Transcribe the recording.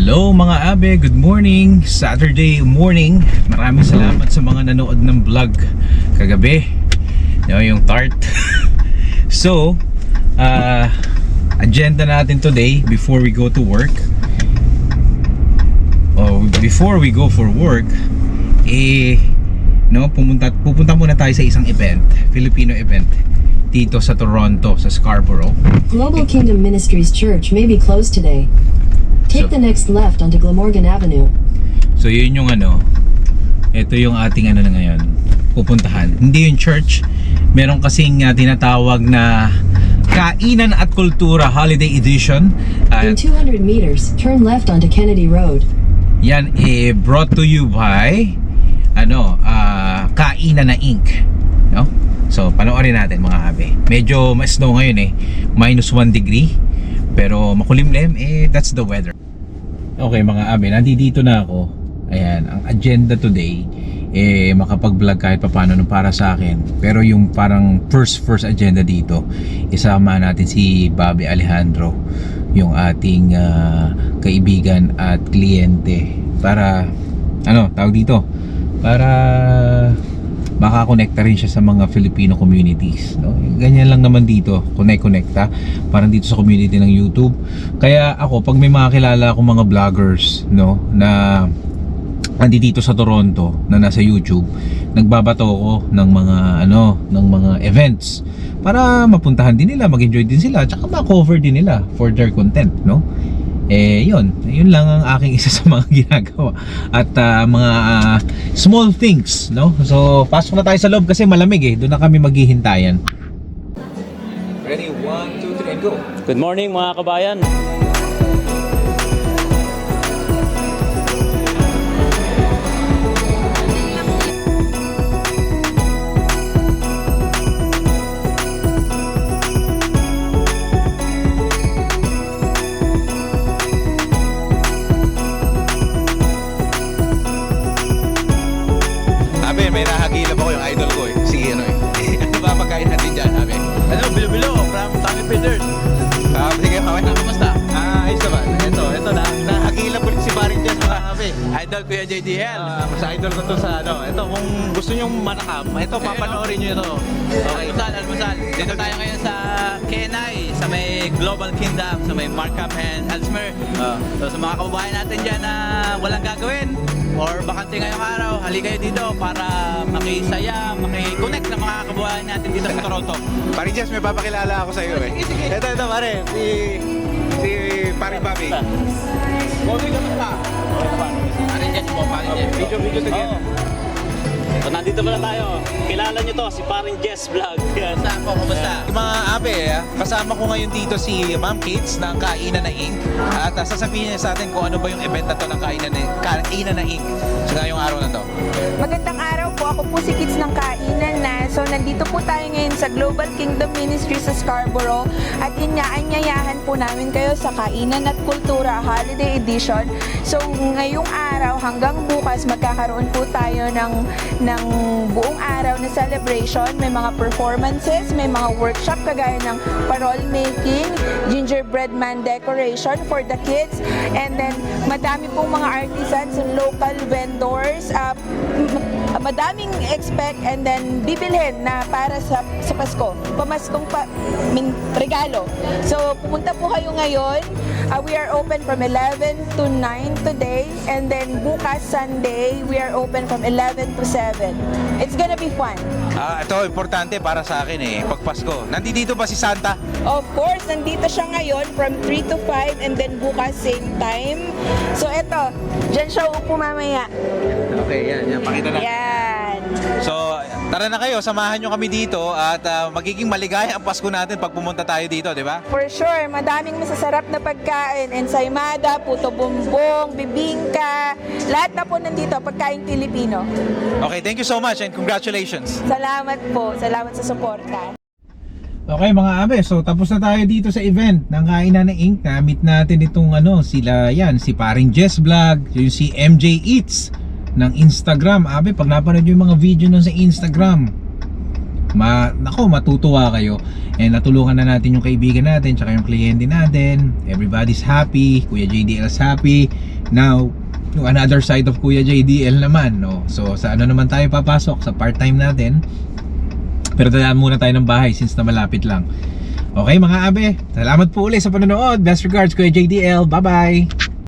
Hello mga abe, good morning. Saturday morning. Maraming salamat sa mga nanood ng vlog kagabi. Yung tart. So, agenda natin today before we go to work. Before we go for work, pupunta muna tayo sa isang event, Filipino event dito sa Toronto, sa Scarborough. Global Kingdom Ministries Church may be closed today. Take the next left onto Glamorgan Avenue. So yun yung ito yung ating na ngayon, pupuntahan. Hindi yung church, meron kasing tinatawag na Kainan at Kultura Holiday Edition. In 200 meters, turn left onto Kennedy Road. Yan brought to you by Kainan na Inc. No? So panoorin natin mga abe. Medyo ma-snow ngayon -1 degree. Pero makulimlim, that's the weather. Okay mga abe, nandito na ako. Ayan, ang agenda today, makapag-vlog kahit paano para sa akin. Pero yung parang first agenda dito, isama natin si Bobby Alejandro, yung ating kaibigan at kliyente. Para, tawag dito? Para makakonekta rin siya sa mga Filipino communities, no? Ganyan lang naman dito, connecta parang dito sa community ng YouTube. Kaya ako, pag may mga kilala akong mga vloggers, no, na nandito sa Toronto na nasa YouTube, nagbabato ko ng mga events para mapuntahan din nila, mag-enjoy din sila, tsaka ma-cover din nila for their content, no? Yun lang ang aking isa sa mga ginagawa at mga small things, no? So pasok na tayo sa loob kasi malamig doon na kami maghihintayan. Ready, 1, 2, 3 and go. Good morning mga kabayan. May nahagilap ako yung idol ko si ano ba pagkain natin dyan, Abe? Bilo-bilo from Tommy Peters. Sige, kamusta? Ayos naman. Ito nahagilap ko rin si Paring Jess mga Abe. Idol ko yung JDL. Mas idol ko to sa Ito kung gusto nyo manakam, ito papanoorin nyo ito. Okay. Almusal. Dito tayo ngayon sa KNI, sa may Global Kingdom, sa may Markham and Ellesmere. So sa mga kababayan natin dyan na walang gagawin or bakante ngayong araw, halika kayo dito para makisaya, makiconnect ng mga kababayan natin dito sa Toronto. Paring Jess, may papakilala ako sa iyo Sige. Ito pare, si Paring Bobby. Bobby, kamusta? Paring Jess po, Paring Jess. Video together. So nandito pala tayo. Kilala nyo to, si Paring Jess Vlog. Saan po, kumusta? Mga abe, kasama ko ngayon dito si Ma'am Kids ng Kainan na Inc. At sasabihin niya sa atin kung ano ba yung event na to ng Kainan na Inc. So ngayong araw na to. Magandang araw po. Ako po si Kids ng Kainan na. So nandito po tayo ngayon sa Global Kingdom Ministries sa Scarborough. At inyayahan po namin kayo sa Kainan at Kultura Holiday Edition. So ngayong araw hanggang bukas magkakaroon po tayo ng buong araw na celebration. May mga performances, may mga workshop kagaya ng parol making, gingerbread man decoration for the kids, and then madami pong mga artisans and local vendors, madaming expect and then bibilhin na para sa Pasko, pamaskong regalo. So pumunta po kayo ngayon. We are open from 11 to 9 today, and then bukas Sunday we are open from 11 to 7. It's gonna be fun. Ito importante para sa akin pag Pasko. Nandito ba si Santa? Of course, nandito siya ngayon from 3 to 5 and then bukas same time. So eto, dyan siya upo mamaya. Okay, yan. Pakita na. Yan. So, tara na kayo, samahan nyo kami dito at magiging maligaya ang Pasko natin pag pumunta tayo dito, di ba? For sure, madaming masasarap na pagkain. Ensaymada, puto bumbong, bibingka, lahat na po nandito, pagkain Pilipino. Okay, thank you so much and congratulations. Salamat po. Salamat sa suporta. Okay mga abe, so tapos na tayo dito sa event ng Kainan na Inc. Na-meet natin itong si Paring Jess Vlog, yung si MJ Eats ng Instagram. Abe, pag napanood yung mga video nun sa Instagram, matutuwa kayo. And natulungan na natin yung kaibigan natin, tsaka yung kliyente natin. Everybody's happy, Kuya JDL's happy. Now, yung another side of Kuya JDL naman, no? So, sa ano naman tayo papasok? Sa part-time natin. Pero dadaan muna tayo ng bahay since na malapit lang. Okay mga abe, salamat po ulit sa panonood. Best regards, Kuya JDL. Bye-bye!